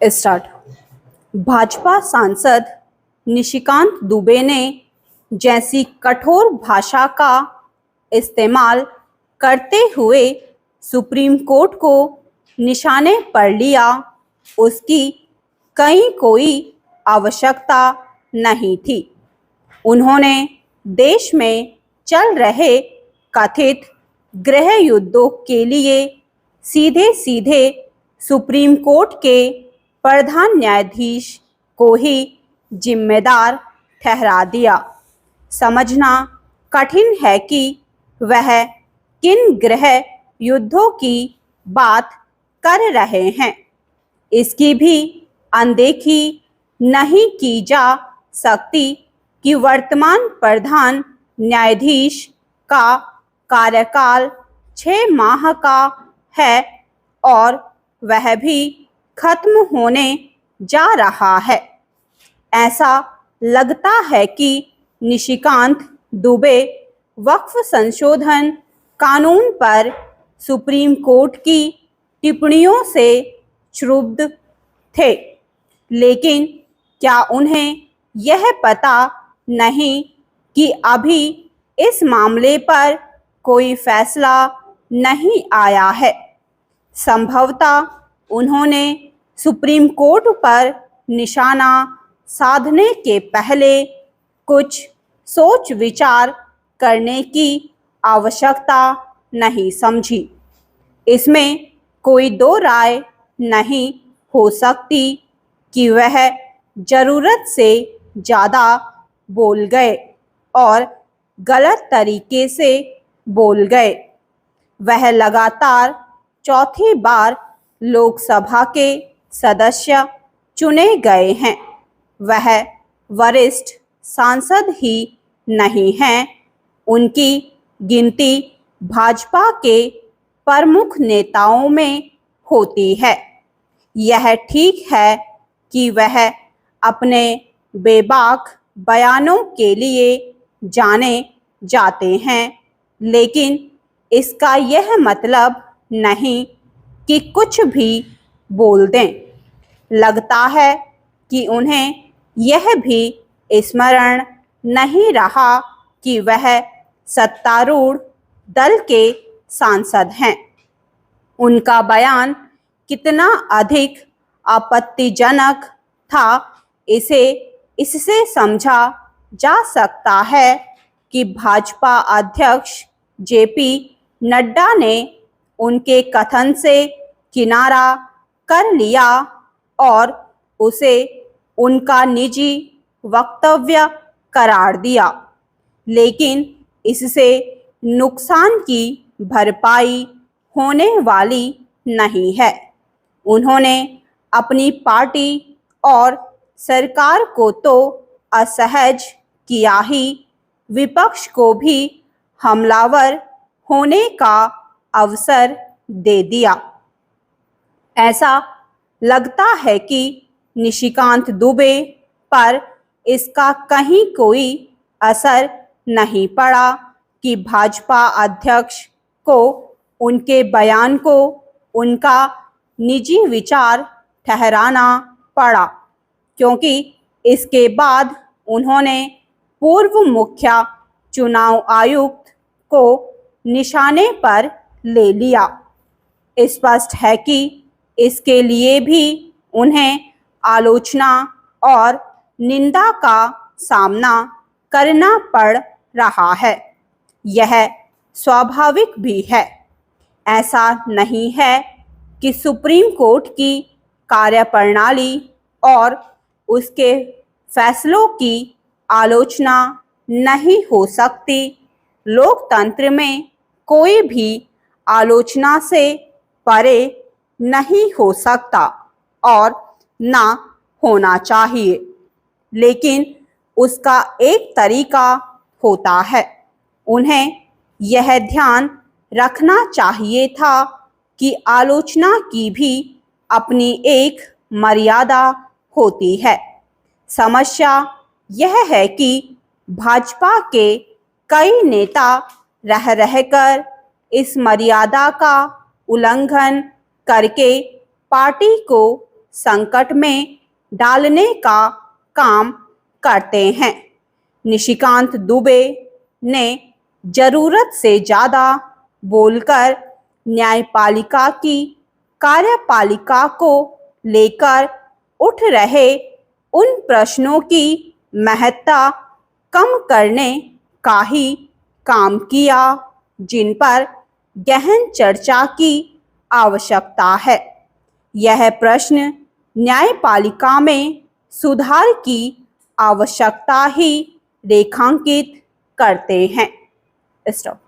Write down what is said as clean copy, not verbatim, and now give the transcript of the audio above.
Start. Bhajpa सांसद निशिकांत दुबे ने जैसी कठोर भाषा का इस्तेमाल करते हुए सुप्रीम कोर्ट को निशाने पर लिया, उसकी कहीं कोई आवश्यकता नहीं थी। उन्होंने देश में चल रहे कथित गृह युद्धों के लिए सीधे सीधे सुप्रीम कोर्ट के प्रधान न्यायाधीश को ही जिम्मेदार ठहरा दिया। समझना कठिन है कि वह किन गृह युद्धों की बात कर रहे हैं। इसकी भी अनदेखी नहीं की जा सकती कि वर्तमान प्रधान न्यायाधीश का कार्यकाल 6 माह का है और वह भी खत्म होने जा रहा है। ऐसा लगता है कि निशिकांत दुबे वक्फ संशोधन कानून पर सुप्रीम कोर्ट की टिप्पणियों से क्षुब्ध थे, लेकिन क्या उन्हें यह पता नहीं कि अभी इस मामले पर कोई फैसला नहीं आया है। संभवतः उन्होंने सुप्रीम कोर्ट पर निशाना साधने के पहले कुछ सोच विचार करने की आवश्यकता नहीं समझी। इसमें कोई दो राय नहीं हो सकती कि वह जरूरत से ज़्यादा बोल गए और गलत तरीके से बोल गए। वह लगातार चौथी बार लोकसभा के सदस्य चुने गए हैं। वह वरिष्ठ सांसद ही नहीं हैं, उनकी गिनती भाजपा के प्रमुख नेताओं में होती है। यह ठीक है कि वह अपने बेबाक बयानों के लिए जाने जाते हैं, लेकिन इसका यह मतलब नहीं कि कुछ भी बोल दें। लगता है कि उन्हें यह भी स्मरण नहीं रहा कि वह सत्तारूढ़ दल के सांसद हैं। उनका बयान कितना अधिक आपत्तिजनक था, इससे समझा जा सकता है कि भाजपा अध्यक्ष जेपी नड्डा ने उनके कथन से किनारा कर लिया और उसे उनका निजी वक्तव्य करार दिया, लेकिन इससे नुकसान की भरपाई होने वाली नहीं है। उन्होंने अपनी पार्टी और सरकार को तो असहज किया ही, विपक्ष को भी हमलावर होने का अवसर दे दिया। ऐसा लगता है कि निशिकांत दुबे पर इसका कहीं कोई असर नहीं पड़ा कि भाजपा अध्यक्ष को उनके बयान को उनका निजी विचार ठहराना पड़ा, क्योंकि इसके बाद उन्होंने पूर्व मुख्य चुनाव आयुक्त को निशाने पर ले लिया। स्पष्ट है कि इसके लिए भी उन्हें आलोचना और निंदा का सामना करना पड़ रहा है। यह स्वाभाविक भी है। ऐसा नहीं है कि सुप्रीम कोर्ट की कार्यप्रणाली और उसके फैसलों की आलोचना नहीं हो सकती। लोकतंत्र में कोई भी आलोचना से परे नहीं हो सकता और ना होना चाहिए, लेकिन उसका एक तरीका होता है। उन्हें यह ध्यान रखना चाहिए था कि आलोचना की भी अपनी एक मर्यादा होती है। समस्या यह है कि भाजपा के कई नेता रह रहकर इस मर्यादा का उल्लंघन करके पार्टी को संकट में डालने का काम करते हैं। निशिकांत दुबे ने जरूरत से ज़्यादा बोलकर न्यायपालिका की कार्यपालिका को लेकर उठ रहे उन प्रश्नों की महत्ता कम करने का ही काम किया जिन पर गहन चर्चा की आवश्यकता है। यह प्रश्न न्यायपालिका में सुधार की आवश्यकता ही रेखांकित करते हैं। स्टॉप।